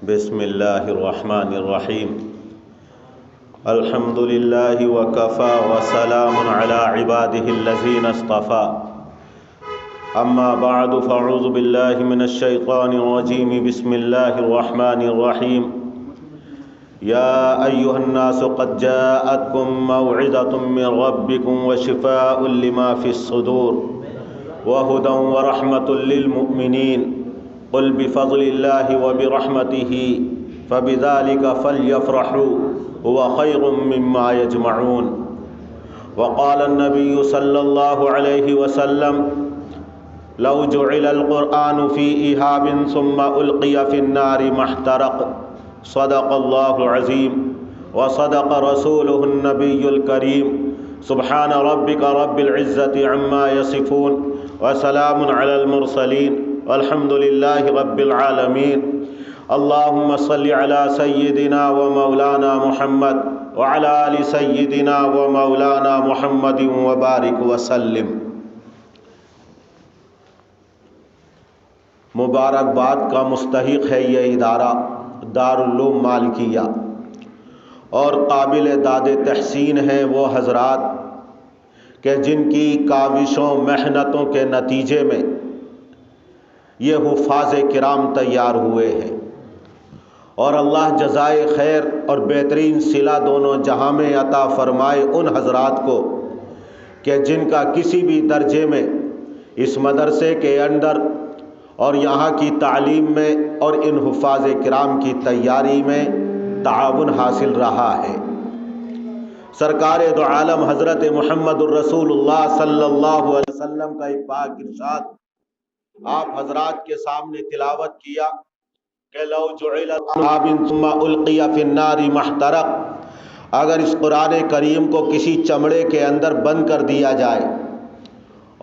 بسم اللہ الرحمن الرحیم الحمد للہ وکفى وسلام علی عباده الذین اصطفى اما بعد فاعوذ باللہ من الشیطان الرجیم بسم اللہ الرحمن الرحیم یا ایہا الناس قد جاءتکم موعظۃ من ربکم وشفاء لما فی الصدور وہدی ورحمۃ للمؤمنین قل بفضل اللہ وبرحمتہ فبذلک فلیفرحوا هو خیر مما یجمعون وقال النبی صلی اللہ علیہ وسلم لو جعل القرآن فی إهاب ثم ألقي في النار ما احترق صدق اللہ العظیم وصدق رسولہ النبی الکریم سبحان ربک رب العزۃ عما یصفون وسلام علی المرسلین والحمد للہ رب العالمین اللہم صل علی سیدنا و مولانا محمد وعلی آل سیدنا و مولانا محمد وبارک وسلم۔ مبارکباد کا مستحق ہے یہ ادارہ دارالعلوم مالکیہ، اور قابل داد تحسین ہیں وہ حضرات کہ جن کی کاوشوں محنتوں کے نتیجے میں یہ حفاظ کرام تیار ہوئے ہیں، اور اللہ جزائے خیر اور بہترین صلہ دونوں جہاں میں عطا فرمائے ان حضرات کو کہ جن کا کسی بھی درجے میں اس مدرسے کے اندر اور یہاں کی تعلیم میں اور ان حفاظ کرام کی تیاری میں تعاون حاصل رہا ہے۔ سرکار دو عالم حضرت محمد الرسول اللہ صلی اللہ علیہ وسلم کا ایک پاک ارشاد آپ حضرات کے سامنے تلاوت کیا کہ لو جعل القرآن ثم القی فی النار ما احترق، اگر اس قرآن کریم کو کسی چمڑے کے اندر بند کر دیا جائے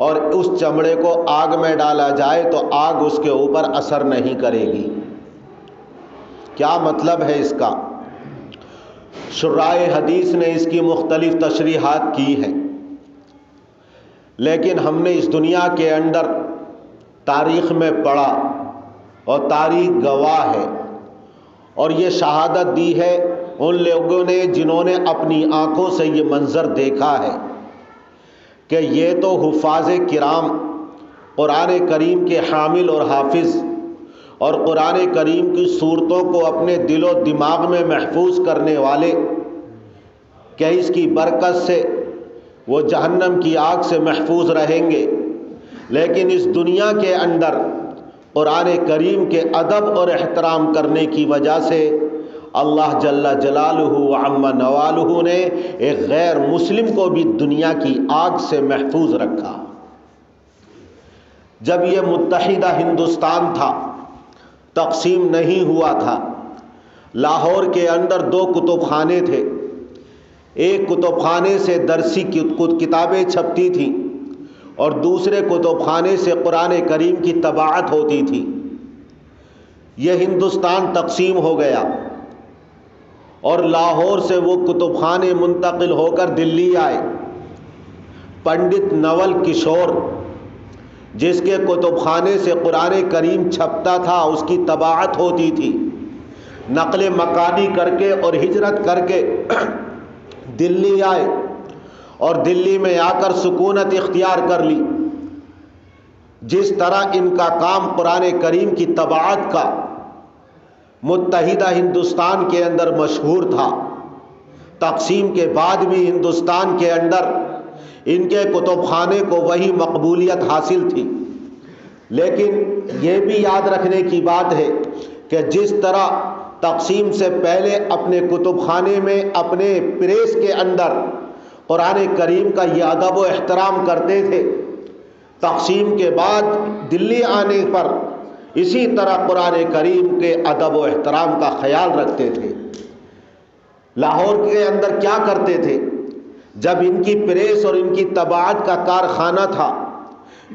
اور اس چمڑے کو آگ میں ڈالا جائے تو آگ اس کے اوپر اثر نہیں کرے گی۔ کیا مطلب ہے اس کا؟ شرائع حدیث نے اس کی مختلف تشریحات کی ہیں، لیکن ہم نے اس دنیا کے اندر تاریخ میں پڑھا اور تاریخ گواہ ہے، اور یہ شہادت دی ہے ان لوگوں نے جنہوں نے اپنی آنکھوں سے یہ منظر دیکھا ہے کہ یہ تو حفاظ کرام قرآن کریم کے حامل اور حافظ اور قرآن کریم کی صورتوں کو اپنے دل و دماغ میں محفوظ کرنے والے کہ اس کی برکت سے وہ جہنم کی آگ سے محفوظ رہیں گے، لیکن اس دنیا کے اندر قرآن کریم کے ادب اور احترام کرنے کی وجہ سے اللہ جل جلالہ و عم نوالہ نے ایک غیر مسلم کو بھی دنیا کی آگ سے محفوظ رکھا۔ جب یہ متحدہ ہندوستان تھا، تقسیم نہیں ہوا تھا، لاہور کے اندر دو کتب خانے تھے، ایک کتب خانے سے درسی کتابیں چھپتی تھیں اور دوسرے کتب خانے سے قرآن کریم کی طباعت ہوتی تھی۔ یہ ہندوستان تقسیم ہو گیا اور لاہور سے وہ کتب خانے منتقل ہو کر دلی آئے۔ پنڈت نول کشور جس کے کتب خانے سے قرآن کریم چھپتا تھا، اس کی طباعت ہوتی تھی، نقل مکانی کر کے اور ہجرت کر کے دلی آئے اور دلی میں آ کر سکونت اختیار کر لی۔ جس طرح ان کا کام قرآن کریم کی طباعت کا متحدہ ہندوستان کے اندر مشہور تھا، تقسیم کے بعد بھی ہندوستان کے اندر ان کے کتب خانے کو وہی مقبولیت حاصل تھی۔ لیکن یہ بھی یاد رکھنے کی بات ہے کہ جس طرح تقسیم سے پہلے اپنے کتب خانے میں اپنے پریس کے اندر قرآن کریم کا یہ ادب و احترام کرتے تھے، تقسیم کے بعد دلی آنے پر اسی طرح قرآن کریم کے ادب و احترام کا خیال رکھتے تھے۔ لاہور کے اندر کیا کرتے تھے؟ جب ان کی پریس اور ان کی طباعت کا کارخانہ تھا،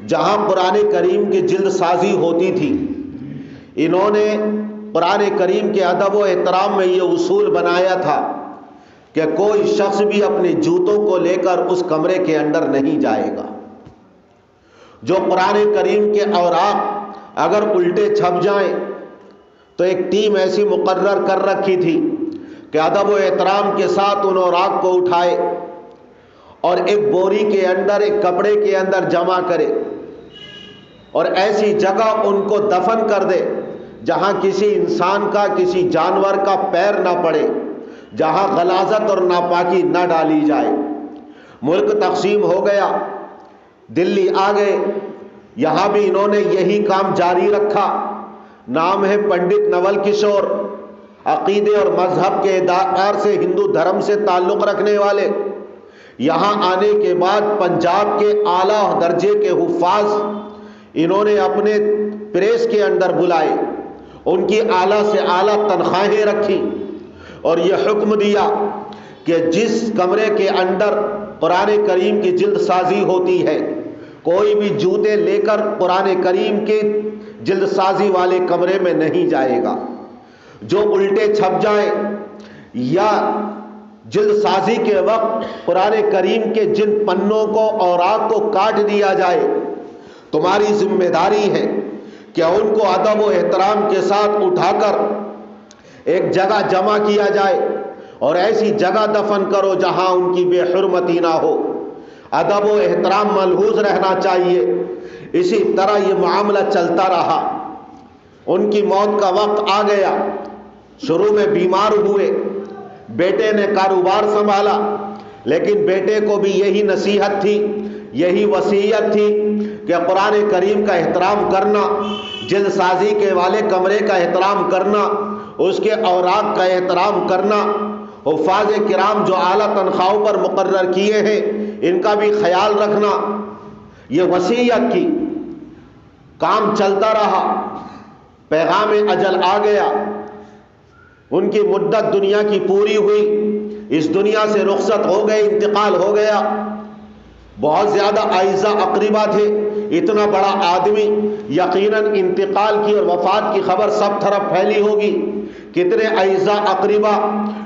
جہاں قرآن کریم کی جلد سازی ہوتی تھی، انہوں نے قرآن کریم کے ادب و احترام میں یہ اصول بنایا تھا کہ کوئی شخص بھی اپنے جوتوں کو لے کر اس کمرے کے اندر نہیں جائے گا۔ جو قرآن کریم کے اوراق اگر الٹے چھپ جائیں تو ایک ٹیم ایسی مقرر کر رکھی تھی کہ ادب و احترام کے ساتھ ان اوراق کو اٹھائے اور ایک بوری کے اندر، ایک کپڑے کے اندر جمع کرے اور ایسی جگہ ان کو دفن کر دے جہاں کسی انسان کا، کسی جانور کا پیر نہ پڑے، جہاں غلاظت اور ناپاکی نہ ڈالی جائے۔ ملک تقسیم ہو گیا، دلی آ گئے، یہاں بھی انہوں نے یہی کام جاری رکھا۔ نام ہے پنڈت نول کشور، عقیدے اور مذہب کے اعتبار سے ہندو دھرم سے تعلق رکھنے والے۔ یہاں آنے کے بعد پنجاب کے اعلیٰ درجے کے حفاظ انہوں نے اپنے پریس کے اندر بلائے، ان کی اعلیٰ سے اعلیٰ تنخواہیں رکھی اور یہ حکم دیا کہ جس کمرے کے اندر قرآن کریم کی جلد سازی ہوتی ہے، کوئی بھی جوتے لے کر قرآن کریم کے جلد سازی والے کمرے میں نہیں جائے گا۔ جو الٹے چھپ جائیں یا جلد سازی کے وقت قرآن کریم کے جن پنوں کو اوراق کو کاٹ دیا جائے، تمہاری ذمہ داری ہے کہ ان کو ادب و احترام کے ساتھ اٹھا کر ایک جگہ جمع کیا جائے اور ایسی جگہ دفن کرو جہاں ان کی بے حرمتی نہ ہو۔ ادب و احترام ملحوظ رہنا چاہیے۔ اسی طرح یہ معاملہ چلتا رہا۔ ان کی موت کا وقت آ گیا، شروع میں بیمار ہوئے، بیٹے نے کاروبار سنبھالا، لیکن بیٹے کو بھی یہی نصیحت تھی، یہی وصیت تھی کہ قرآن کریم کا احترام کرنا، جلد سازی کے والے کمرے کا احترام کرنا، اس کے اوراق کا احترام کرنا، حفاظ کرام جو اعلیٰ تنخواہوں پر مقرر کیے ہیں ان کا بھی خیال رکھنا، یہ وصیت کی۔ کام چلتا رہا، پیغام اجل آ گیا، ان کی مدت دنیا کی پوری ہوئی، اس دنیا سے رخصت ہو گئے، انتقال ہو گیا۔ بہت زیادہ اعزاء اقربا تھے، اتنا بڑا آدمی، یقیناً انتقال کی اور وفات کی خبر سب طرف پھیلی ہوگی۔ کتنے اعزاء اقربا،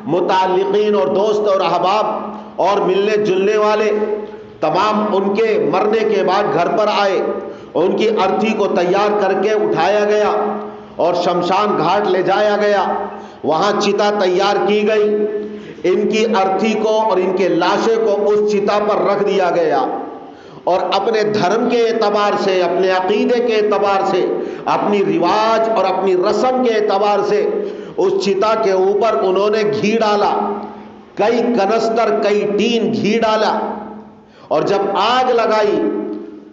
متعلقین اور دوست اور احباب اور ملنے جلنے والے تمام ان کے مرنے کے بعد گھر پر آئے، ان کی ارتھی کو تیار کر کے اٹھایا گیا اور شمشان گھاٹ لے جایا گیا، وہاں چتا تیار کی گئی، ان کی ارتھی کو اور ان کے لاشیں کو اس چتا پر رکھ دیا گیا اور اپنے دھرم کے اعتبار سے، اپنے عقیدے کے اعتبار سے، اپنی رواج اور اپنی رسم کے اعتبار سے اس چتا کے اوپر انہوں نے گھی ڈالا، کئی کنستر، کئی ٹین گھی ڈالا، اور جب آگ لگائی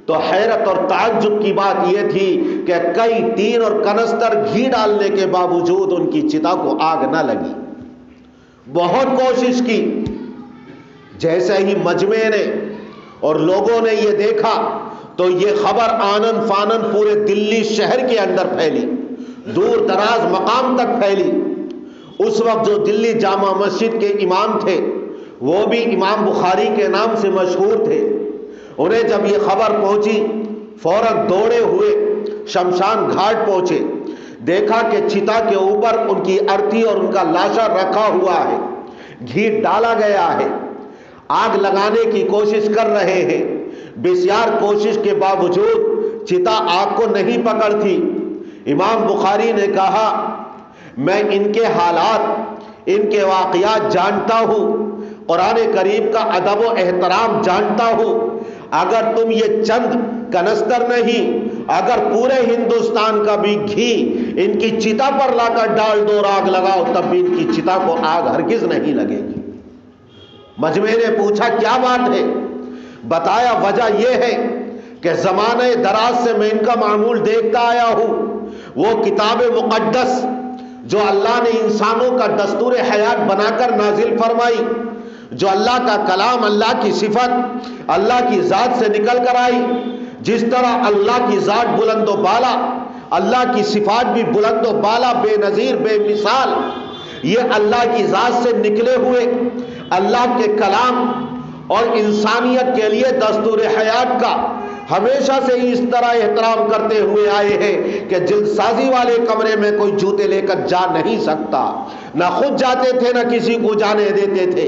تو حیرت اور تعجب کی بات یہ تھی کہ کئی ٹین اور کنستر گھی ڈالنے کے باوجود ان کی چتا کو آگ نہ لگی۔ بہت کوشش کی، جیسے ہی مجمع نے اور لوگوں نے یہ دیکھا تو یہ خبر آنن فانن پورے دلی شہر کے اندر پھیلی، دور دراز مقام تک پھیلی۔ اس وقت جو دلی جامع مسجد کے امام تھے، وہ بھی امام بخاری کے نام سے مشہور تھے، انہیں جب یہ خبر پہنچی فوراً دوڑے ہوئے شمشان گھاٹ پہنچے، دیکھا کہ چتا کے اوپر ان کی ارتھی اور ان کا لاشا رکھا ہوا ہے، گھی ڈالا گیا ہے، آگ لگانے کی کوشش کر رہے ہیں، بسیار کوشش کے باوجود چتا آگ کو نہیں پکڑتی۔ امام بخاری نے کہا میں ان کے حالات، ان کے واقعات جانتا ہوں، قرآن کریم کا ادب و احترام جانتا ہوں، اگر تم یہ چند کنستر نہیں، اگر پورے ہندوستان کا بھی گھی ان کی چتا پر لا کر ڈال دو اور آگ لگاؤ تب بھی ان کی چتا کو آگ ہرگز نہیں لگے گی۔ مجمع نے پوچھا کیا بات ہے؟ بتایا وجہ یہ ہے کہ زمانے دراز سے میں ان کا معمول دیکھتا آیا ہوں، وہ کتاب مقدس جو اللہ نے انسانوں کا دستور حیات بنا کر نازل فرمائی، جو اللہ کا کلام، اللہ کی صفت اللہ کی ذات سے نکل کر آئی، جس طرح اللہ کی ذات بلند و بالا، اللہ کی صفات بھی بلند و بالا، بے نظیر، بے مثال، یہ اللہ کی ذات سے نکلے ہوئے اللہ کے کلام اور انسانیت کے لیے دستور حیات کا ہمیشہ سے اس طرح احترام کرتے ہوئے آئے ہیں کہ جلد سازی والے کمرے میں کوئی جوتے لے کر جا نہیں سکتا، نہ خود جاتے تھے نہ کسی کو جانے دیتے تھے۔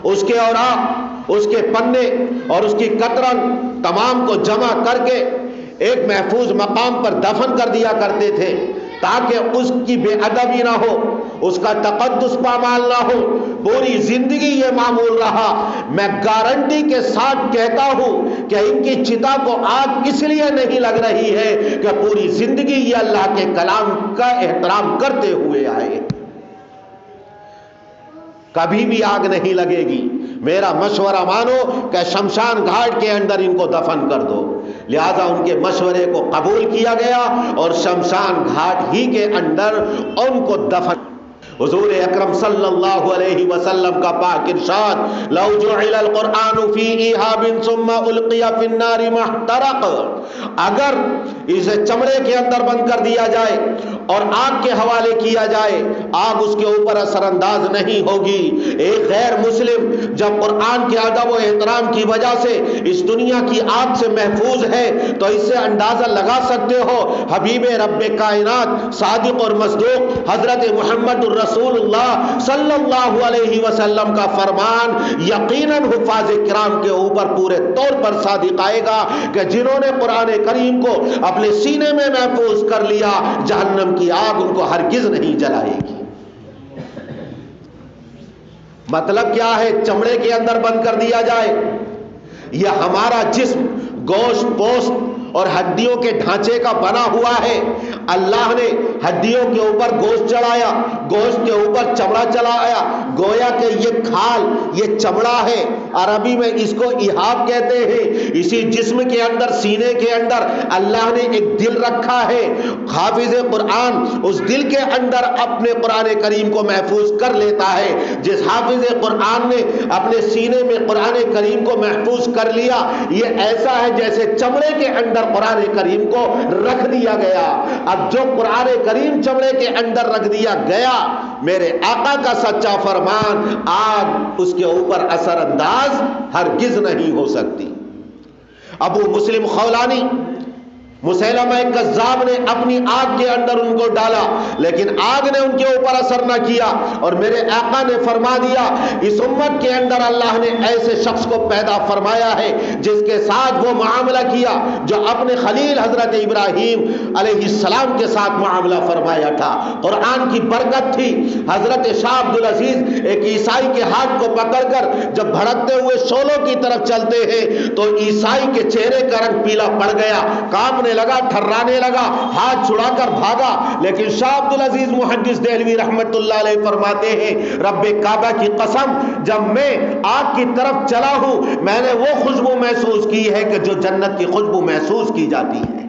اس کے اوراق، اس کے پنے اور اس کی کترن تمام کو جمع کر کے ایک محفوظ مقام پر دفن کر دیا کرتے تھے تاکہ اس کی بے ادبی نہ ہو، اس کا تقدس پامال نہ ہو، پوری زندگی یہ معمول رہا۔ میں گارنٹی کے ساتھ کہتا ہوں کہ ان کی چتا کو آگ اس لیے نہیں لگ رہی ہے کہ پوری زندگی یہ اللہ کے کلام کا احترام کرتے ہوئے آئے، کبھی بھی آگ نہیں لگے گی۔ میرا مشورہ مانو کہ شمشان گھاٹ کے اندر ان کو دفن کر دو۔ لہذا ان کے مشورے کو قبول کیا گیا اور شمشان گھاٹ ہی کے اندر ان کو دفن۔ حضور اکرم صلی اللہ علیہ وسلم کا پاک ارشاد، لو جعل القرآن فی ایہاب ثم القی فی النار ما احترق، اگر اسے چمڑے کے اندر بند کر دیا جائے اور آگ کے حوالے کیا جائے، آگ اس کے اوپر اثر انداز نہیں ہوگی۔ ایک غیر مسلم جب قرآن کے ادب و احترام کی وجہ سے اس دنیا کی آگ سے محفوظ ہے تو اس سے اندازہ لگا سکتے ہو حبیب رب کائنات صادق اور مصدوق حضرت محمد رسول اللہ صلی اللہ علیہ وسلم کا فرمان یقیناً حفاظ کرام کے اوپر پورے طور پر صادق آئے گا کہ جنہوں نے قرآن کریم کو اپنے سینے میں محفوظ کر لیا، جہنم کی آگ ان کو ہرگز نہیں جلائے گی۔ مطلب کیا ہے؟ چمڑے کے اندر بند کر دیا جائے، یہ ہمارا جسم گوشت پوست اور ہڈیوں کے ڈھانچے کا بنا ہوا ہے۔ اللہ نے ہڈیوں کے اوپر گوشت چڑھایا، گوشت کے اوپر چمڑا چڑھایا، گویا کہ یہ کھال، یہ چمڑا ہے، عربی میں اس کو احاب کہتے ہیں۔ اسی جسم کے اندر، سینے کے اندر اللہ نے ایک دل رکھا ہے۔ حافظ قرآن اس دل کے اندر اپنے قرآن کریم کو محفوظ کر لیتا ہے۔ جس حافظ قرآن نے اپنے سینے میں قرآن کریم کو محفوظ کر لیا، یہ ایسا ہے جیسے چمڑے کے اندر قرآن کریم کو رکھ دیا گیا۔ اب جو قرآن کریم چمڑے کے اندر رکھ دیا گیا، میرے آقا کا سچا فرمان، آگ اس کے اوپر اثر انداز ہرگز نہیں ہو سکتی۔ ابو مسلم خولانی، مسیلمہ کذاب نے اپنی آگ کے اندر ان کو ڈالا، لیکن آگ نے ان کے اوپر اثر نہ کیا، اور میرے آقا نے فرما دیا اس امت کے اندر اللہ نے ایسے شخص کو پیدا فرمایا ہے جس کے ساتھ وہ معاملہ کیا جو اپنے خلیل حضرت ابراہیم علیہ السلام کے ساتھ معاملہ فرمایا تھا۔ قرآن کی برکت تھی۔ حضرت شاہ عبدالعزیز ایک عیسائی کے ہاتھ کو پکڑ کر جب بھڑکتے ہوئے شعلوں کی طرف چلتے ہیں تو عیسائی کے چہرے کا رنگ پیلا پڑ گیا، کانپنے لگا، تھرانے لگا، ہاتھ چھڑا کر بھاگا۔ لیکن شاہ عبدالعزیز محدث دہلوی رحمت اللہ علیہ فرماتے ہیں، رب کعبہ کی قسم، جب میں آگ کی طرف چلا ہوں میں نے وہ خوشبو محسوس کی ہے کہ جو جنت کی خوشبو محسوس کی جاتی ہے۔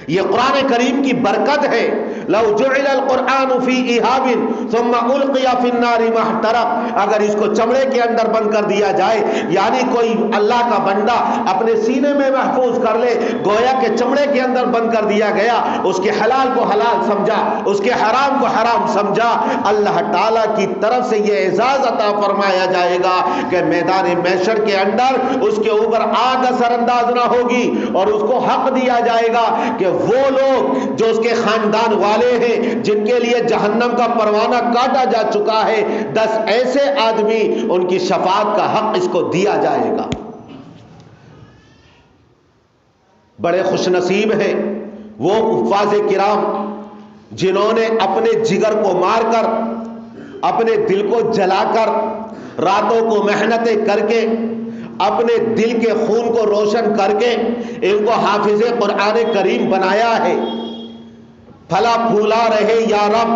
یہ قرآن کریم کی برکت ہے۔ لو جعل القرآن فی ایہاب ثم القی فی النار ما احترق، اگر اس کو چمڑے کے اندر بند کر دیا جائے، یعنی کوئی اللہ کا بندہ اپنے سینے میں محفوظ کر لے، گویا کہ چمڑے کے اندر بند کر دیا گیا، اس کے حلال کو حلال سمجھا، اس کے حرام کو حرام سمجھا، اللہ تعالیٰ کی طرف سے یہ اعزاز عطا فرمایا جائے گا کہ میدان محشر کے اندر اس کے اوپر آگ اثر انداز نہ ہوگی، اور اس کو حق دیا جائے گا کہ وہ لوگ جو اس کے خاندان والے ہیں جن کے لیے جہنم کا پروانہ کاٹا جا چکا ہے، 10 ایسے آدمی، ان کی شفاعت کا حق اس کو دیا جائے گا۔ بڑے خوش نصیب ہیں وہ حفاظ کرام جنہوں نے اپنے جگر کو مار کر، اپنے دل کو جلا کر، راتوں کو محنتیں کر کے، اپنے دل کے خون کو روشن کر کے ان کو حافظ قرآن کریم بنایا ہے۔ پھلا پھولا رہے یا رب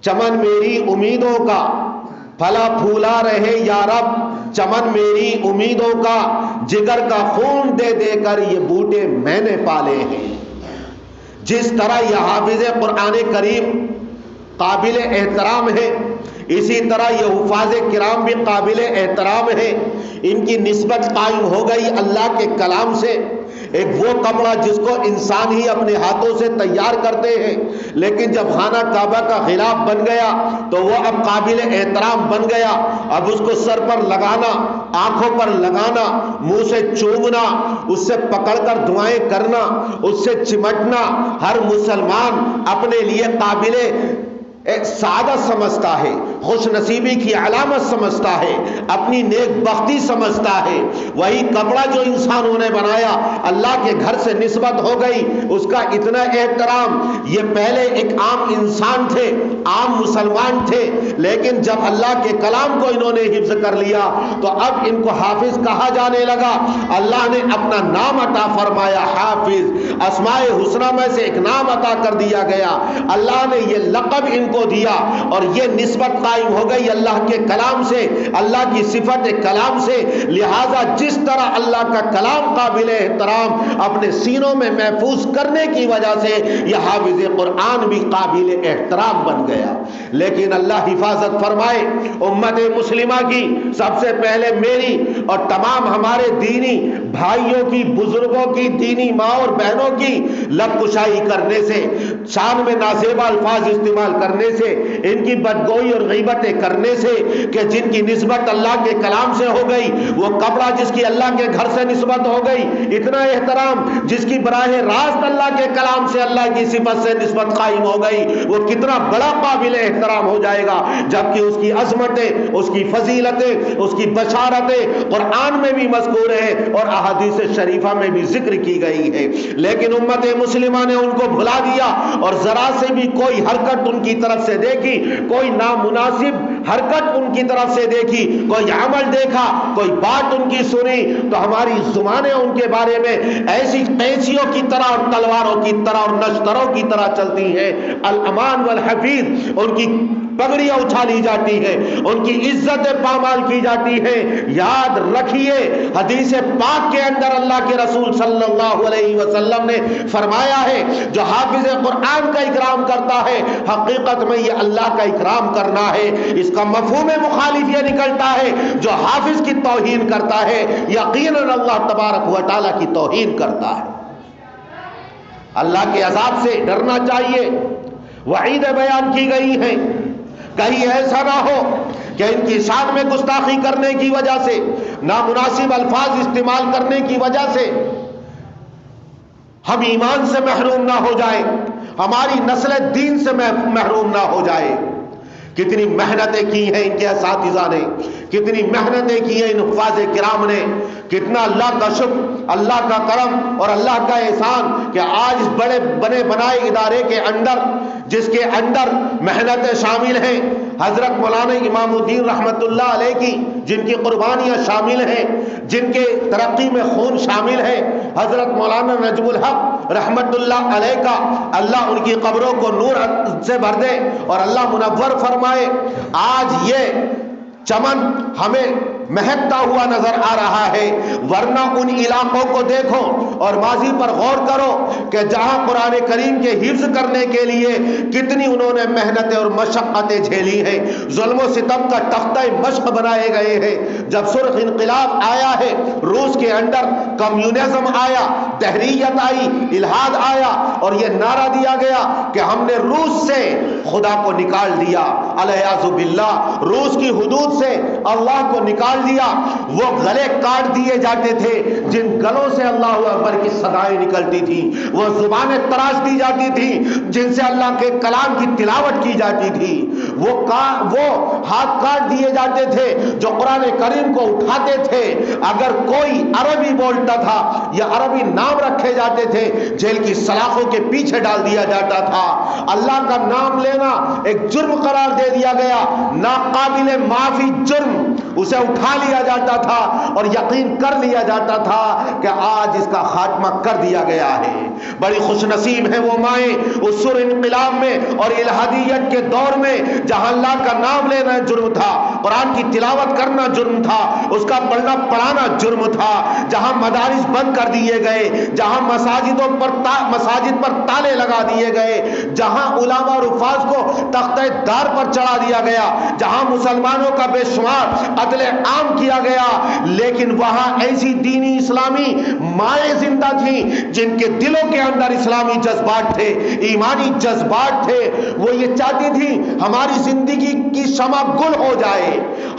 چمن میری امیدوں کا، پھلا پھولا رہے یا رب چمن میری امیدوں کا، جگر کا خون دے دے کر یہ بوٹے میں نے پالے ہیں۔ جس طرح یہ حافظ قرآن کریم قابل احترام ہے، اسی طرح یہ حفاظ کرام بھی قابل احترام ہے۔ ان کی نسبت قائم ہو گئی اللہ کے کلام سے۔ ایک وہ کپڑا جس کو انسان ہی اپنے ہاتھوں سے تیار کرتے ہیں، لیکن جب خانہ کعبہ کا غلاف بن گیا تو وہ اب قابل احترام بن گیا۔ اب اس کو سر پر لگانا، آنکھوں پر لگانا، منہ سے چومنا، اس سے پکڑ کر دعائیں کرنا، اس سے چمٹنا، ہر مسلمان اپنے لیے قابل سعادت سمجھتا ہے۔ خوش نصیبی کی علامت سمجھتا ہے، اپنی نیک بختی سمجھتا ہے۔ وہی کپڑا جو انسانوں نے بنایا اللہ کے گھر سے نسبت ہو گئی، اس کا اتنا احترام۔ یہ پہلے ایک عام انسان تھے، عام مسلمان تھے، لیکن جب اللہ کے کلام کو انہوں نے حفظ کر لیا تو اب ان کو حافظ کہا جانے لگا۔ اللہ نے اپنا نام عطا فرمایا حافظ، اسماء حسنہ میں سے ایک نام عطا کر دیا گیا، اللہ نے یہ لقب ان کو دیا، اور یہ نسبت قائم ہو گئی اللہ کے کلام سے، اللہ کی صفت کلام سے۔ لہذا جس طرح اللہ کا کلام قابل احترام اپنے سینوں میں محفوظ کرنے کی وجہ سے یہ حافظ قرآن بھی قابل احترام بن گیا۔ لیکن اللہ حفاظت فرمائے امت مسلمہ کی، سب سے پہلے میری اور تمام ہمارے دینی بھائیوں کی، بزرگوں کی، دینی ماں اور بہنوں کی لب کشائی کرنے سے، شان میں نازیبا الفاظ استعمال کرنے سے، ان کی بدگوئی اور غیبتیں کرنے سے کہ جن کی نسبت اللہ کے کلام سے ہو گئی، وہ کپڑا جس کی اللہ کے گھر سے نسبت ہو گئی، اتنا احترام جس کی براہ راست اللہ کے کلام سے اللہ کی صفت سے نسبت قائم ہو گئی، وہ کتنا بڑا قابل احترام ہو جائے گا، جبکہ اس کی عظمتیں، اس کی فضیلتیں، اس کی بشارتیں قرآن میں بھی مذکور ہیں اور احادیث شریفہ میں بھی ذکر کی گئی ہے۔ لیکن امت مسلمہ نے ان کو بھلا دیا، اور ذرا سے بھی کوئی حرکت ان کی طرف سے دیکھی، کوئی نامناسب حرکت ان کی طرف سے دیکھی، کوئی عمل دیکھا، کوئی بات ان کی سنی، تو ہماری زبانیں ان کے بارے میں ایسی قیچیوں کی طرح اور تلواروں کی طرح اور نشتروں کی طرح چلتی ہیں۔ الامان والحفیظ، ان کی پگڑیاں اچھالی جاتی ہیں، ان کی عزت پامال کی جاتی ہے۔ یاد رکھیے حدیث پاک کے اندر اللہ کے رسول صلی اللہ علیہ وسلم نے فرمایا ہے جو حافظ قرآن کا اکرام کرتا ہے حقیقت میں یہ اللہ کا اکرام کرنا ہے۔ اس کا مفہوم مخالف یہ نکلتا ہے جو حافظ کی توہین کرتا ہے یقیناً اللہ تبارک و تعالیٰ کی توہین کرتا ہے۔ اللہ کے عذاب سے ڈرنا چاہیے۔ وعیدیں بیان کی گئی ہیں، کہیں ایسا نہ ہو کہ ان کی شان میں گستاخی کرنے کی وجہ سے، نامناسب الفاظ استعمال کرنے کی وجہ سے ہم ایمان سے محروم نہ ہو جائیں، ہماری نسل دین سے محروم نہ ہو جائے۔ کتنی محنتیں کی ہیں ان کے اساتذہ نے، کتنی محنتیں کی ہیں ان حفاظ کرام نے، کتنا اللہ کا شکر، اللہ کا کرم اور اللہ کا احسان کہ آج اس بڑے بنے بنائے ادارے کے اندر، جس کے اندر محنتیں شامل ہیں، حضرت مولانا امام الدین رحمت اللہ علیہ کی جن کی قربانیاں شامل ہیں، جن کے ترقی میں خون شامل ہے، حضرت مولانا نجم الحق رحمت اللہ علیہ کا اللہ ان کی قبروں کو نور سے بھر دے اور اللہ منور فرمائے۔ آج یہ چمن ہمیں مہکتا ہوا نظر آ رہا ہے، ورنہ ان علاقوں کو دیکھو اور ماضی پر غور کرو کہ جہاں قرآن کریم کے حفظ کرنے کے لیے کتنی انہوں نے محنتیں اور مشقتیں جھیلی ہیں، ظلم و ستم کا تختہ مشق بنائے گئے ہیں۔ جب سرخ انقلاب آیا ہے، روس کے اندر کمیونزم آیا، دہریت آئی، الحاد آیا، اور یہ نعرہ دیا گیا کہ ہم نے روس سے خدا کو نکال دیا، الیاذ باللہ، روس کی حدود سے اللہ کو نکال دیا۔ وہ گلے کاٹ دیے جاتے تھے جن گلوں سے اللہ اکبر کی صدائیں نکلتی تھیں، وہ زبانیں تراش دی جاتی تھیں جن سے اللہ کے کلام کی تلاوت کی جاتی تھی، وہ ہاتھ کاٹ دیے جاتے تھے جو قرآن کریم کو اٹھاتے تھے۔ اگر کوئی عربی بولتا تھا یا عربی نام رکھے جاتے تھے جیل کی سلاخوں کے پیچھے ڈال دیا جاتا تھا۔ اللہ کا نام لینا ایک جرم قرار دے دیا گیا، ناقابل معافی جرم، اسے اٹھا لیا جاتا تھا اور یقین کر لیا جاتا تھا کہ آج اس کا خاتمہ کر دیا گیا ہے۔ بڑی خوش نصیب ہیں وہ مائیں اس سر انقلاب میں اور الہادیت کے دور میں جہاں اللہ کا نام لینا جرم تھا، قرآن کی تلاوت کرنا جرم تھا، اس کا پڑھنا پڑھانا جرم تھا، جہاں مدارس بند کر دیے گئے، جہاں مساجد پر تالے لگا دیے گئے، جہاں علماء اور حفاظ کو تختہ دار پر چڑھا دیا گیا، جہاں مسلمانوں کا بے شمار عدل عام کیا گیا، لیکن وہاں ایسی دینی اسلامی مائیں زندہ تھیں جن کے دلوں کے اندر اسلامی جذبات تھے، ایمانی جذبات تھے۔ وہ یہ چاہتی تھی ہماری زندگی کی شمع گل ہو جائے،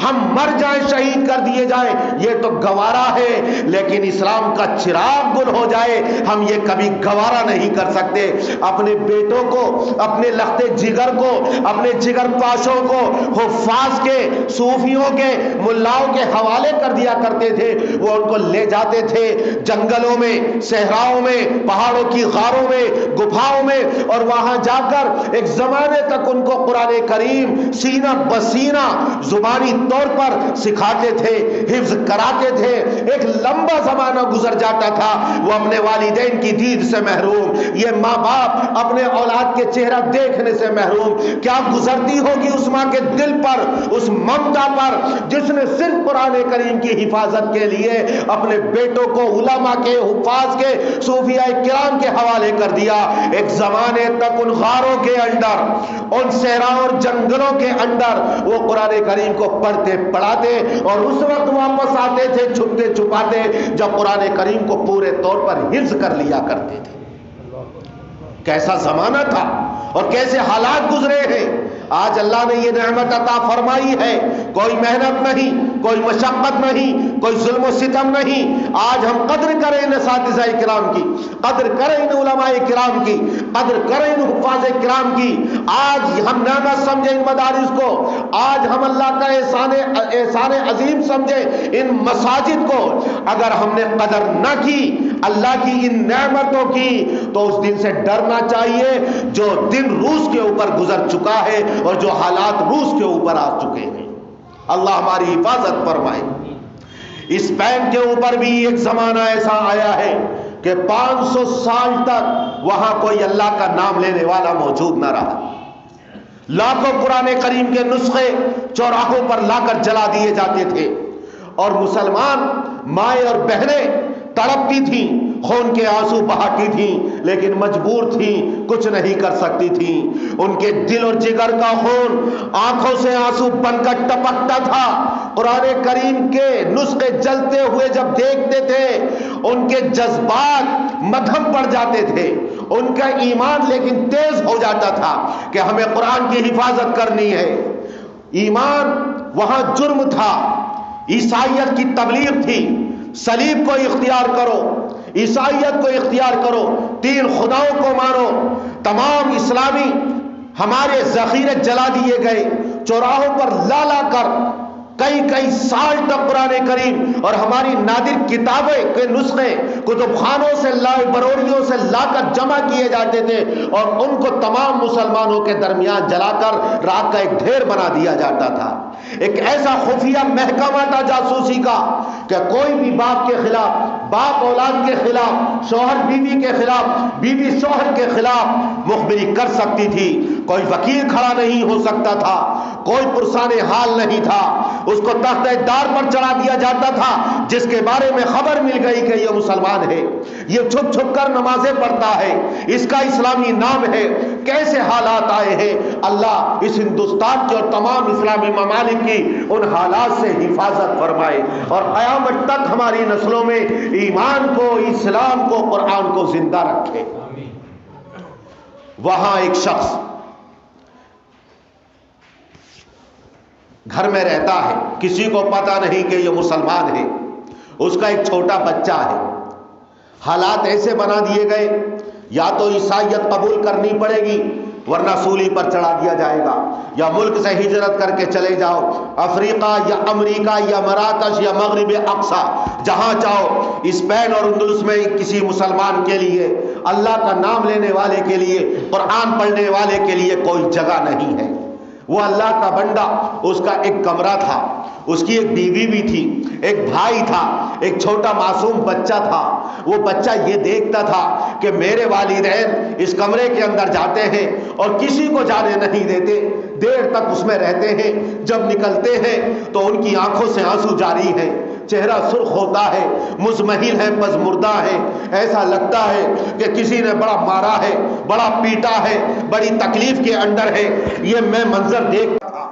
ہم مر جائیں، شہید کر دیے جائیں، یہ تو گوارا ہے، لیکن اسلام کا چراغ گل ہو جائے ہم یہ کبھی گوارا نہیں کر سکتے۔ اپنے بیٹوں کو، اپنے لخت جگر کو، اپنے جگر پاشوں کو حفاظ کے، صوفیوں کے، ملاؤں کے حوالے کر دیا کرتے تھے۔ وہ ان کو لے جاتے تھے جنگلوں میں، صحراؤں میں، پہاڑوں کی غاروں میں، گپھاؤں میں، اور وہاں جا کر ایک زمانے تک ان کو قرآن کریم سینہ بسینہ زبانی طور پر سکھاتے تھے، حفظ کراتے تھے۔ ایک لمبا زمانہ گزر جاتا تھا، وہ اپنے والدین کی دید سے محروم، یہ ماں باپ اپنے اولاد کے چہرہ دیکھنے سے محروم۔ کیا گزرتی ہوگی اس ماں کے دل پر، اس ممتا پر، جس نے صرف قرآن کریم کی حفاظت کے لیے اپنے بیٹوں کو علماء کے، حفاظ کے، صوفیاء کرام کے حوالے کر دیا۔ ایک زمانے تک ان غاروں کے اندر، ان صحراؤں اور جنگلوں کے اندر وہ قرآن کریم کو پڑھتے پڑھاتے، اور اس وقت واپس آتے تھے چھپتے چھپاتے جب قرآن کریم کو پورے طور پر حفظ کر لیا کرتے تھے۔ کیسا زمانہ تھا اور کیسے حالات گزرے ہیں۔ آج اللہ نے یہ نعمت عطا فرمائی ہے، کوئی محنت نہیں، کوئی مشقت نہیں، کوئی ظلم و ستم نہیں۔ آج ہم قدر کریں ان اساتذہ کرام کی، قدر کریں ان علماء کرام کی، قدر کریں ان حفاظ کرام کی۔ آج ہم نعمت سمجھیں ان مدارس کو، آج ہم اللہ کا احسان عظیم سمجھیں ان مساجد کو۔ اگر ہم نے قدر نہ کی اللہ کی ان نعمتوں کی تو اس دن سے ڈرنا چاہیے جو دن روس کے اوپر گزر چکا ہے اور جو حالات روس کے اوپر آ چکے ہیں۔ اللہ ہماری حفاظت فرمائے۔ اسپین کے اوپر بھی ایک زمانہ ایسا آیا ہے کہ 500 سال تک وہاں کوئی اللہ کا نام لینے والا موجود نہ رہا۔ لاکھوں قرآن کریم کے نسخے چوراہوں پر لا کر جلا دیے جاتے تھے، اور مسلمان مائیں اور بہنیں تڑپتی تھیں، خون کے آنسو بہاتی تھیں، لیکن مجبور تھیں، کچھ نہیں کر سکتی تھیں۔ ان کے دل اور جگر کا خون آنکھوں سے آنسو بن کر ٹپکتا تھا۔ قرآن کریم کے نسخے جلتے ہوئے جب دیکھتے تھے ان کے جذبات مدھم پڑ جاتے تھے، ان کا ایمان لیکن تیز ہو جاتا تھا کہ ہمیں قرآن کی حفاظت کرنی ہے۔ ایمان وہاں جرم تھا، عیسائیت کی تبلیغ تھی، صلیب کو اختیار کرو، عیسائیت کو اختیار کرو، 3 خداؤں کو مانو۔ تمام اسلامی ہمارے ذخیرے جلا دیے گئے، چوراہوں پر لا لا کر کئی سال تک قرآن کریم اور ہماری نادر کتابیں کے نسخے کتب خانوں سے لائبریریوں سے لا کر جمع کیے جاتے تھے، اور ان کو تمام مسلمانوں کے درمیان جلا کر راکھ کا ایک ڈھیر بنا دیا جاتا تھا۔ ایک ایسا خفیہ محکمہ تھا جاسوسی کا کہ کوئی بھی باپ کے خلاف، باپ اولاد کے خلاف، شوہر بیوی کے خلاف، بیوی شوہر کے خلاف مخبری کر سکتی تھی۔ کوئی وکیل کھڑا نہیں ہو سکتا تھا، کوئی پرسان حال نہیں تھا، اس کو تحت دار پر چڑھا دیا جاتا تھا۔ جس کے بارے میں خبر مل گئی کہ یہ مسلمان ہے، یہ چھپ چھپ کر نمازیں پڑھتا ہے، اس کا اسلامی نام ہے، کیسے حالات آئے ہیں۔ اللہ اس ہندوستان کے اور تمام اسلامی ممالک کی ان حالات سے حفاظت فرمائے، اور قیامت تک ہماری نسلوں میں ایمان کو، اسلام کو، قرآن کو زندہ رکھے۔ وہاں ایک شخص گھر میں رہتا ہے، کسی کو پتا نہیں کہ یہ مسلمان ہے، اس کا ایک چھوٹا بچہ ہے۔ حالات ایسے بنا دیے گئے، یا تو عیسائیت قبول کرنی پڑے گی ورنہ سولی پر چڑھا دیا جائے گا، یا ملک سے ہجرت کر کے چلے جاؤ، افریقہ یا امریکہ یا مراکش یا مغرب اقصی، جہاں چاہو۔ اسپین اور اندلس میں کسی مسلمان کے لیے، اللہ کا نام لینے والے کے لیے، قرآن پڑھنے والے کے لیے کوئی جگہ نہیں ہے۔ وہ اللہ کا بندہ، اس کا ایک کمرہ تھا، اس کی ایک بیوی بھی تھی، ایک بھائی تھا، ایک چھوٹا معصوم بچہ تھا۔ وہ بچہ یہ دیکھتا تھا کہ میرے والدین اس کمرے کے اندر جاتے ہیں اور کسی کو جانے نہیں دیتے، دیر تک اس میں رہتے ہیں، جب نکلتے ہیں تو ان کی آنکھوں سے آنسو جاری ہیں، چہرہ سرخ ہوتا ہے، مزمحل ہے، پزمردہ ہے، ایسا لگتا ہے کہ کسی نے بڑا مارا ہے، بڑا پیٹا ہے، بڑی تکلیف کے اندر ہے۔ یہ میں منظر دیکھتا تھا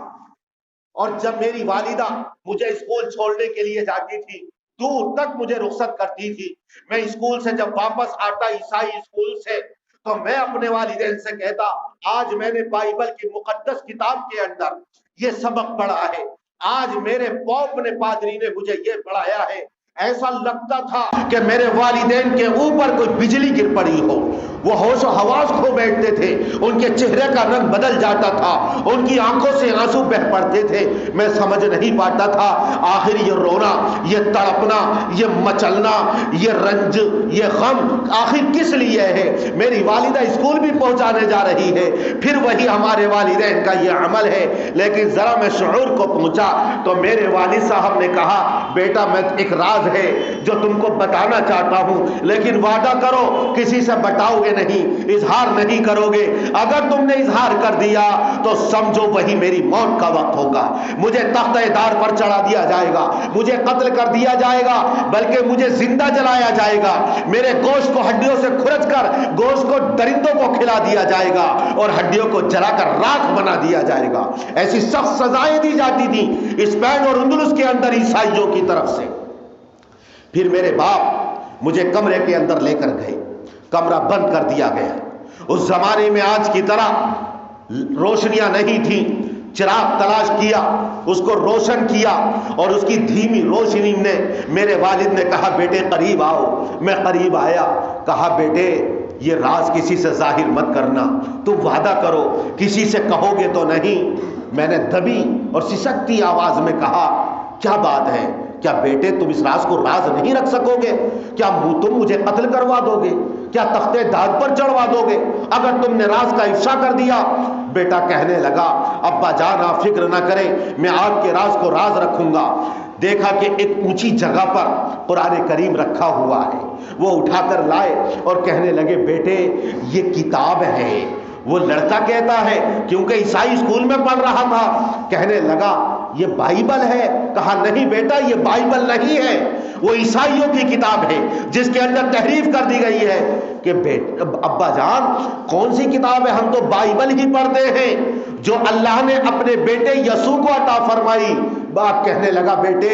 اور جب میری والدہ مجھے اسکول چھوڑنے کے لیے جاتی تھی، دور تک مجھے رخصت کرتی تھی، میں اسکول سے جب واپس آتا عیسائی اسکول سے، تو میں اپنے والدین سے کہتا آج میں نے بائبل کی مقدس کتاب کے اندر یہ سبق پڑھا ہے، آج میرے پوپ نے پادری نے مجھے یہ پڑھایا ہے۔ ایسا لگتا تھا کہ میرے والدین کے اوپر کوئی بجلی گر پڑی ہو، وہ ہوش و حواس کھو بیٹھتے تھے، ان کے چہرے کا رنگ بدل جاتا تھا، ان کی آنکھوں سے آنسو بہہ پڑتے تھے، میں سمجھ نہیں پاتا تھا آخر یہ رونا، یہ تڑپنا، یہ مچلنا، یہ رنج، یہ غم آخر کس لیے ہے؟ میری والدہ اسکول بھی پہنچانے جا رہی ہے، پھر وہی ہمارے والدین کا یہ عمل ہے، لیکن ذرا میں شعور کو پہنچا تو میرے والد صاحب نے کہا بیٹا میں ایک راز ہے جو تم کو بتانا چاہتا ہوں، لیکن وعدہ کرو کسی سے بتاؤ گے نہیں، اظہار نہیں کرو گے، اگر تم نے اظہار کر دیا تو سمجھو وہی میری موت کا وقت ہوگا، مجھے تختہ دار پر چڑھا دیا جائے گا، مجھے قتل کر دیا جائے گا، بلکہ مجھے زندہ جلایا جائے گا، میرے گوشت کو ہڈیوں سے کھرچ کر گوشت کو درندوں کو کھلا دیا جائے گا اور ہڈیوں کو جلا کر راکھ بنا دیا جائے گا۔ ایسی سخت سزائیں دی جاتی تھیں اسپین اور اندلس کے اندر عیسائیوں کی طرف سے۔ پھر میرے باپ مجھے کمرے کے اندر لے کر گئے، کمرہ بند کر دیا گیا، اس زمانے میں آج کی طرح روشنیاں نہیں تھیں، چراغ تلاش کیا، اس کو روشن کیا، اور اس کی دھیمی روشنی نے میرے والد نے کہا بیٹے قریب آؤ، میں قریب آیا، کہا بیٹے یہ راز کسی سے ظاہر مت کرنا، تم وعدہ کرو کسی سے کہو گے تو نہیں۔ میں نے دبی اور سسکتی آواز میں کہا کیا بات ہے؟ کیا بیٹے تم اس راز کو راز نہیں رکھ سکو گے؟ کیا تم مجھے قتل کروا دو گے؟ کیا تختے داد پر چڑھوا دو گے اگر تم نے راز کا افشا کر دیا؟ بیٹا کہنے لگا ابا جان آپ فکر نہ کریں، میں آپ کے راز کو راز رکھوں گا۔ دیکھا کہ ایک اونچی جگہ پر قرآن کریم رکھا ہوا ہے، وہ اٹھا کر لائے اور کہنے لگے بیٹے یہ کتاب ہے۔ وہ لڑکا کہتا ہے کیونکہ عیسائی اسکول میں پڑھ رہا تھا، کہنے لگا یہ بائبل ہے؟ کہا نہیں بیٹا یہ بائبل نہیں ہے، وہ عیسائیوں کی کتاب ہے جس کے اندر تحریف کر دی گئی ہے۔ کہ ابا جان کون سی کتاب ہے؟ ہم تو بائبل ہی پڑھتے ہیں جو اللہ نے اپنے بیٹے یسوع کو عطا فرمائی۔ باپ کہنے لگا بیٹے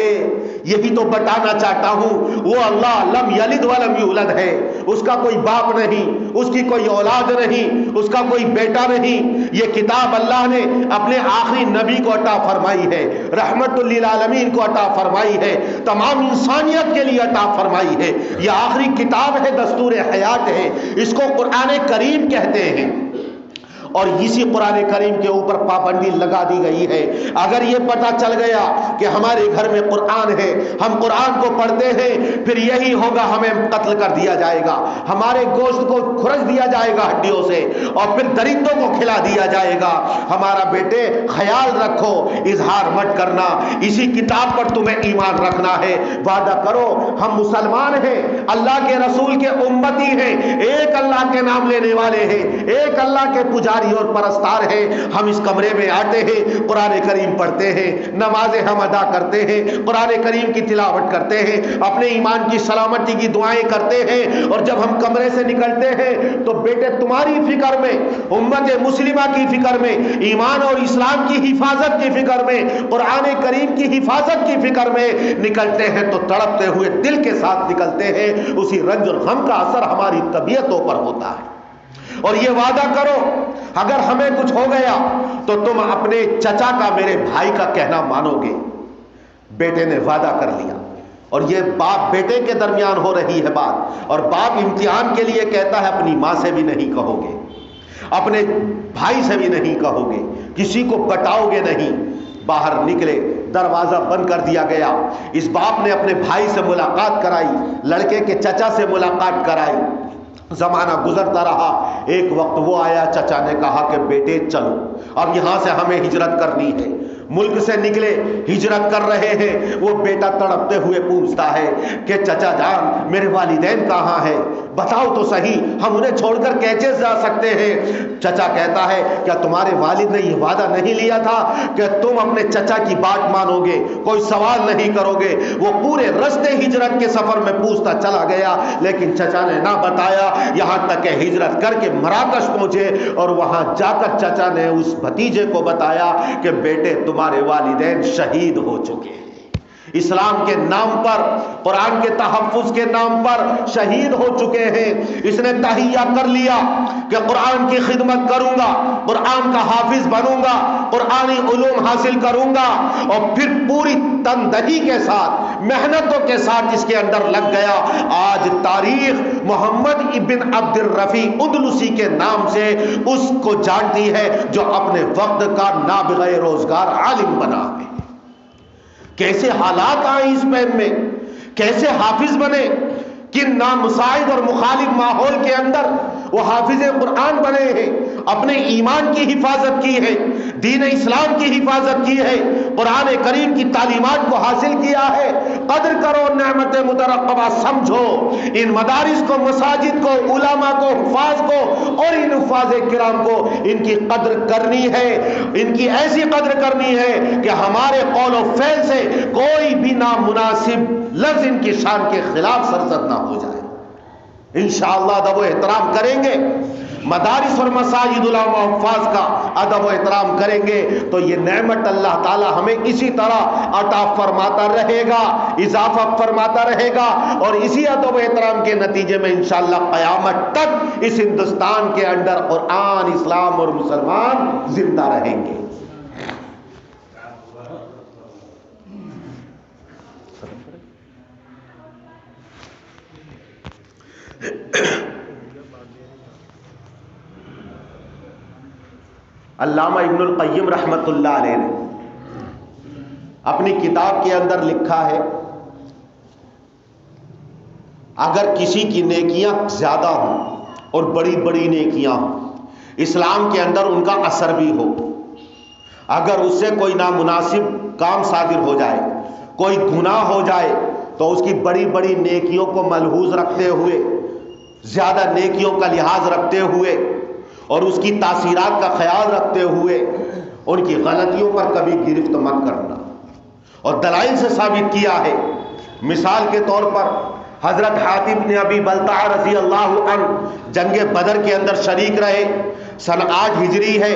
یہی تو بتانا چاہتا ہوں، وہ اللہ لم یلد ولم یولد ہے، اس کا کوئی باپ نہیں، اس کی کوئی اولاد نہیں، اس کا کوئی بیٹا نہیں، یہ کتاب اللہ نے اپنے آخری نبی کو عطا فرمائی ہے، رحمت للعالمین کو عطا فرمائی ہے، تمام انسانیت کے لیے عطا فرمائی ہے، یہ آخری کتاب ہے، دستور حیات ہے، اس کو قرآن کریم کہتے ہیں۔ اور اسی قرآن کریم کے اوپر پابندی لگا دی گئی ہے، اگر یہ پتہ چل گیا کہ ہمارے گھر میں قرآن ہے، ہم قرآن کو پڑھتے ہیں، پھر یہی ہوگا ہمیں قتل کر دیا جائے گا، ہمارے گوشت کو کھرچ دیا جائے گا ہڈیوں سے، اور پھر درندوں کو کھلا دیا جائے گا۔ ہمارا بیٹے خیال رکھو، اظہار مت کرنا، اسی کتاب پر تمہیں ایمان رکھنا ہے، وعدہ کرو ہم مسلمان ہیں، اللہ کے رسول کے امتی ہیں، ایک اللہ کے نام لینے والے ہیں، ایک اللہ کے پجاری اور پرستار ہیں، ہم اس کمرے میں آتے ہیں، قرآن کریم پڑھتے ہیں، نمازیں ہم ادا کرتے ہیں، قرآن کریم کی تلاوت کرتے ہیں، اپنے ایمان کی سلامتی کی دعائیں کرتے ہیں، اور جب ہم کمرے سے نکلتے ہیں تو بیٹے تمہاری فکر میں، امت مسلمہ کی فکر میں، ایمان اور اسلام کی حفاظت کی فکر میں، قرآن کریم کی حفاظت کی فکر میں نکلتے ہیں تو تڑپتے ہوئے دل کے ساتھ نکلتے ہیں، اسی رنج اور غم کا اثر ہماری طبیعتوں پر ہوتا ہے۔ اور یہ وعدہ کرو اگر ہمیں کچھ ہو گیا تو تم اپنے چچا کا میرے بھائی کا کہنا مانو گے۔ بیٹے نے وعدہ کر لیا، اور یہ باپ بیٹے کے درمیان ہو رہی ہے بات، اور باپ امتحان کے لیے کہتا ہے اپنی ماں سے بھی نہیں کہو گے، اپنے بھائی سے بھی نہیں کہو گے، کسی کو بتاؤ گے نہیں۔ باہر نکلے، دروازہ بند کر دیا گیا، اس باپ نے اپنے بھائی سے ملاقات کرائی، لڑکے کے چچا سے ملاقات کرائی، زمانہ گزرتا رہا، ایک وقت وہ آیا، چچا نے کہا کہ بیٹے چلو اب یہاں سے ہمیں ہجرت کرنی ہے۔ ملک سے نکلے، ہجرت کر رہے ہیں، وہ بیٹا تڑپتے ہوئے پوچھتا ہے کہ چچا جان میرے والدین کہاں ہیں؟ بتاؤ تو صحیح، ہم انہیں چھوڑ کر کیسے جا سکتے ہیں؟ چچا کہتا ہے کیا تمہارے والد نے یہ وعدہ نہیں لیا تھا کہ تم اپنے چچا کی بات مانو گے، کوئی سوال نہیں کرو گے؟ وہ پورے رستے ہجرت کے سفر میں پوچھتا چلا گیا، لیکن چچا نے نہ بتایا، یہاں تک کہ ہجرت کر کے مراکش پہنچے اور وہاں جا کر چچا نے اس بھتیجے کو بتایا کہ بیٹے تمہارے والدین شہید ہو چکے ہیں، اسلام کے نام پر، قرآن کے تحفظ کے نام پر شہید ہو چکے ہیں۔ اس نے تہیہ کر لیا کہ قرآن کی خدمت کروں گا، قرآن کا حافظ بنوں گا، قرآنی علوم حاصل کروں گا، اور پھر پوری تندہی کے ساتھ، محنتوں کے ساتھ اس کے اندر لگ گیا۔ آج تاریخ محمد ابن عبد الرفیع اندلسی کے نام سے اس کو جانتی ہے، جو اپنے وقت کا نابغہ روزگار عالم بنا ہے۔ کیسے حالات آئے اس پین میں، کیسے حافظ بنے، کن نامساعد اور مخالف ماحول کے اندر وہ حافظ قرآن بنے ہیں، اپنے ایمان کی حفاظت کی ہے، دین اسلام کی حفاظت کی ہے، قرآن کریم کی تعلیمات کو حاصل کیا ہے۔ قدر کرو نعمت مترقبہ، سمجھو ان مدارس کو، مساجد کو، علماء کو، حفاظ کو اور ان حفاظ کرام کو ان کی قدر کرنی ہے، ان کی ایسی قدر کرنی ہے کہ ہمارے قول و فعل سے کوئی بھی نامناسب لفظ ان کی شان کے خلاف سرزد نہ ہو جائے۔ انشاءاللہ ادب و احترام کریں گے، مدارس اور مساجد علماء حفاظ کا ادب و احترام کریں گے تو یہ نعمت اللہ تعالی ہمیں اسی طرح عطا فرماتا رہے گا، اضافہ فرماتا رہے گا، اور اسی ادب و احترام کے نتیجے میں انشاءاللہ قیامت تک اس ہندوستان کے اندر قرآن، اسلام اور مسلمان زندہ رہیں گے۔ علامہ ابن القیم رحمت اللہ علیہ نے اپنی کتاب کے اندر لکھا ہے، اگر کسی کی نیکیاں زیادہ ہوں اور بڑی بڑی نیکیاں ہوں، اسلام کے اندر ان کا اثر بھی ہو، اگر اس سے کوئی نامناسب کام صادر ہو جائے، کوئی گناہ ہو جائے، تو اس کی بڑی بڑی نیکیوں کو ملحوظ رکھتے ہوئے، زیادہ نیکیوں کا لحاظ رکھتے ہوئے اور اس کی تاثیرات کا خیال رکھتے ہوئے ان کی غلطیوں پر کبھی گرفت مت کرنا۔ اور دلائل سے ثابت کیا ہے، مثال کے طور پر حضرت حاتب بن ابی بلتع رضی اللہ عنہ جنگ بدر کے اندر شریک رہے، سن 8 ہجری ہے،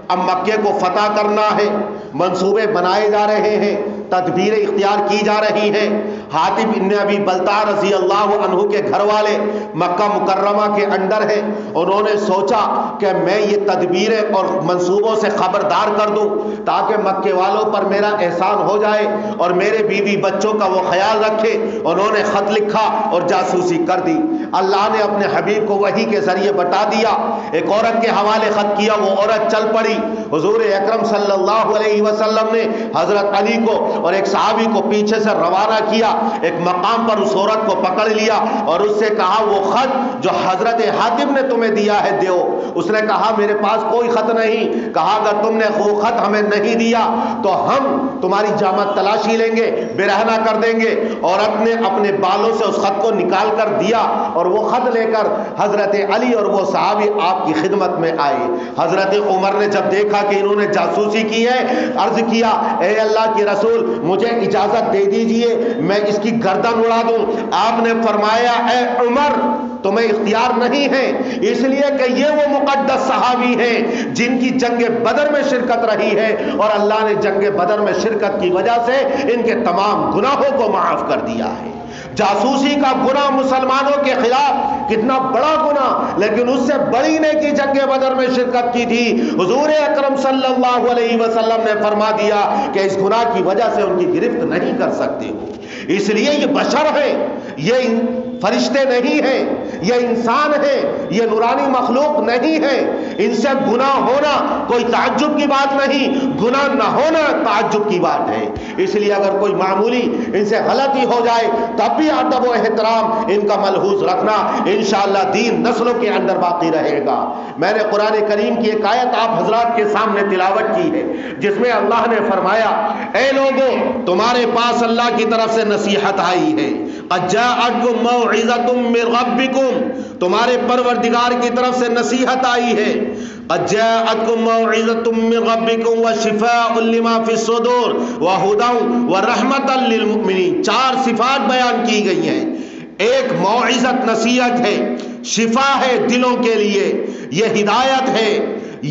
اب مکے کو فتح کرنا ہے، منصوبے بنائے جا رہے ہیں، تدبیریں اختیار کی جا رہی ہیں۔ حاتب بن ابی بلتع رضی اللہ عنہ کے گھر والے مکہ مکرمہ کے اندر ہیں، انہوں نے سوچا کہ میں یہ تدبیریں اور منصوبوں سے خبردار کر دوں تاکہ مکے والوں پر میرا احسان ہو جائے اور میرے بیوی بچوں کا وہ خیال رکھے۔ انہوں نے خط لکھا اور جاسوسی کر دی۔ اللہ نے اپنے حبیب کو وحی کے ذریعے بتا دیا، ایک عورت کے حوالے خط کیا، وہ عورت چل پڑی۔ حضور اکرم صلی اللہ علیہ وسلم نے حضرت علی کو اور ایک صحابی کو پیچھے سے روانہ کیا، ایک مقام پر اس عورت کو پکڑ لیا اور اس سے کہا وہ خط جو حضرت حاتب نے تمہیں دیا ہے دیو۔ اس نے کہا میرے پاس کوئی خط نہیں۔ کہا اگر تم نے وہ خط ہمیں نہیں دیا تو ہم تمہاری جامہ تلاشی لیں گے، برہنہ کر دیں گے۔ عورت نے اپنے بالوں سے اس خط کو نکال کر دیا اور وہ خط لے کر حضرت علی اور وہ صحابی آپ کی خدمت میں آئے۔ حضرت عمر نے جب دیکھا کہ انہوں نے جاسوسی کی ہے، عرض کیا اے اللہ کے رسول مجھے اجازت دے دیجئے میں اس کی گردن اڑا دوں۔ آپ نے فرمایا اے عمر تمہیں اختیار نہیں ہے، اس لیے کہ یہ وہ مقدس صحابی ہیں جن کی جنگ بدر میں شرکت رہی ہے اور اللہ نے جنگ بدر میں شرکت کی وجہ سے ان کے تمام گناہوں کو معاف کر دیا ہے۔ جاسوسی کا گناہ مسلمانوں کے خلاف کتنا بڑا گناہ، لیکن اس سے بڑی نیکی جنگ بدر میں شرکت کی تھی۔ حضور اکرم صلی اللہ علیہ وسلم نے فرما دیا کہ اس گناہ کی وجہ سے ان کی گرفت نہیں کر سکتے ہو۔ اس لیے یہ بشر ہیں، یہ فرشتے نہیں ہیں، یہ انسان ہیں، یہ نورانی مخلوق نہیں ہے۔ ان سے گناہ ہونا کوئی تعجب کی بات نہیں، گناہ نہ ہونا تعجب کی بات ہے۔ اس لیے اگر کوئی معمولی ان سے غلطی ہو جائے تب بھی ادب و احترام ان کا ملحوظ رکھنا۔ انشاءاللہ دین نسلوں کے اندر باقی رہے گا۔ میں نے قرآن کریم کی ایک آیت آپ حضرات کے سامنے تلاوت کی ہے جس میں اللہ نے فرمایا، اے لوگو تمہارے پاس اللہ کی طرف سے نصیحت آئی ہے، قد جاءتکم موعظۃ من ربکم، تمہارے پروردگار کی طرف سے نصیحت آئی ہے، قد جاءتکم موعظۃ من ربکم وشفاء لما فی الصدور وہدی ورحمۃ للمؤمنین۔ 4 صفات بیان کی گئی ہیں۔ ایک موعظت نصیحت ہے، شفا ہے دلوں کے لیے، یہ ہدایت ہے،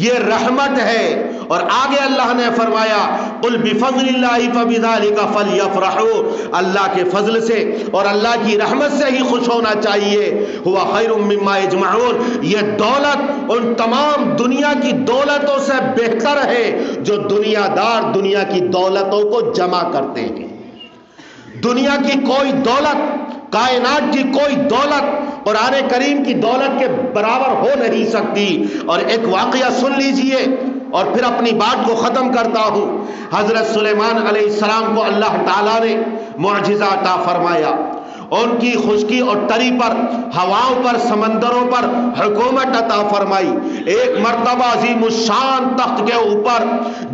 یہ رحمت ہے، اور آگے اللہ نے فرمایا قل بفضل اللہ فبذلک فلیفرحوا، اللہ کے فضل سے اور اللہ کی رحمت سے ہی خوش ہونا چاہیے، ہوا خیر مما یجمعون، یہ دولت ان تمام دنیا کی دولتوں سے بہتر ہے جو دنیا دار دنیا کی دولتوں کو جمع کرتے ہیں۔ دنیا کی کوئی دولت، کائنات کی کوئی دولت قرآن کریم کی دولت کے برابر ہو نہیں سکتی۔ اور ایک واقعہ سن لیجئے اور پھر اپنی بات کو ختم کرتا ہوں۔ حضرت سلیمان علیہ السلام کو اللہ تعالیٰ نے معجزہ عطا فرمایا، ان کی خشکی اور تری پر، ہواؤں پر، سمندروں پر حکومت عطا فرمائی۔ ایک مرتبہ عظیم الشان تخت کے اوپر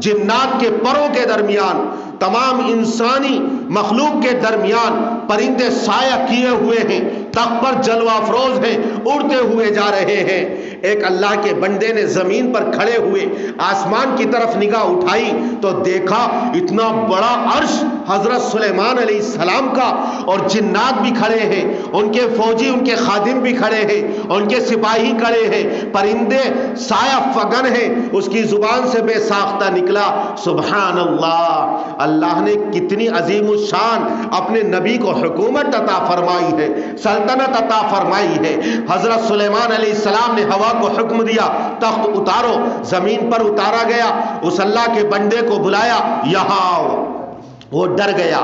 جنات کے پروں کے درمیان، تمام انسانی مخلوق کے درمیان پرندے سایہ کیے ہوئے ہیں، تخت پر جلوہ افروز ہیں، اڑتے ہوئے جا رہے ہیں۔ ایک اللہ کے بندے نے زمین پر کھڑے ہوئے آسمان کی طرف نگاہ اٹھائی تو دیکھا اتنا بڑا عرش حضرت سلیمان علیہ السلام کا، اور جنات بھی کھڑے ہیں، ان کے فوجی، ان کے خادم بھی کھڑے ہیں، ان کے سپاہی کھڑے ہیں، پرندے سایہ فگن ہیں۔ اس کی زبان سے بے ساختہ نکلا سبحان اللہ، اللہ نے کتنی عظیم الشان اپنے نبی کو حکومت عطا فرمائی ہے، سلطنت عطا فرمائی ہے۔ حضرت سلیمان علیہ السلام نے ہوا کو حکم دیا تخت اتارو، زمین پر اتارا گیا، اس اللہ کے بندے کو بلایا یہاں آؤ۔ وہ ڈر گیا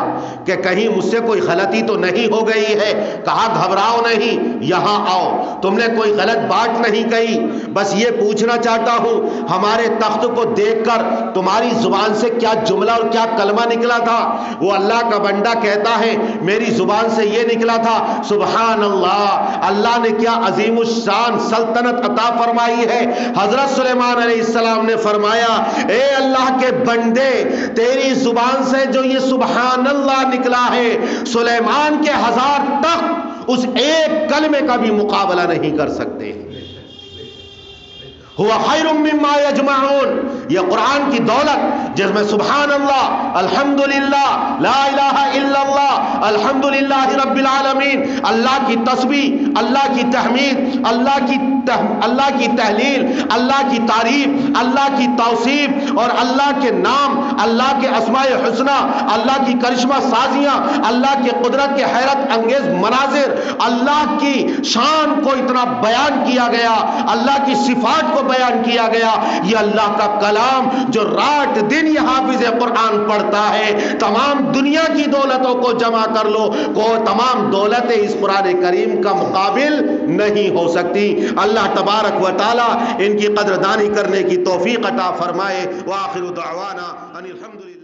کہ کہیں مجھ سے کوئی غلطی تو نہیں ہو گئی ہے، کہا گھبراؤ نہیں، یہاں آؤ، تم نے کوئی غلط بات نہیں کہی، بس یہ پوچھنا چاہتا ہوں ہمارے تخت کو دیکھ کر تمہاری زبان سے کیا جملہ اور کیا کلمہ نکلا تھا؟ وہ اللہ کا بندہ کہتا ہے میری زبان سے یہ نکلا تھا سبحان اللہ، اللہ نے کیا عظیم الشان سلطنت عطا فرمائی ہے۔ حضرت سلیمان علیہ السلام نے فرمایا اے اللہ کے بندے، تیری زبان سے جو یہ سبحان اللہ نکلا ہے، سلیمان کے 1000 تخت اس ایک کلمے کا بھی مقابلہ نہیں کر سکتے۔ ہوا خیر مما یجمعون، یہ قرآن کی دولت جس میں سبحان اللہ، الحمدللہ، لا الہ الا اللہ، الحمدللہ رب العالمین، اللہ کی تسبیح، اللہ کی تحمید، اللہ کی تحلیل، اللہ کی تعریف، اللہ کی توصیف، اور اللہ کے نام، اللہ کے اسماء حسنہ، اللہ کی کرشمہ سازیاں، اللہ کی قدرت کے حیرت انگیز مناظر، اللہ کی شان کو اتنا بیان کیا گیا، اللہ کی صفات کو بیان کیا گیا۔ یہ اللہ کا کلام جو رات دن یہ حافظ قرآن پڑھتا ہے، تمام دنیا کی دولتوں کو جمع کر لو، کو تمام دولتیں اس قرآن کریم کا مقابل نہیں ہو سکتی۔ اللہ تبارک و تعالی ان کی قدردانی کرنے کی توفیق عطا فرمائے۔ وآخر دعوانا ان الحمدللہ۔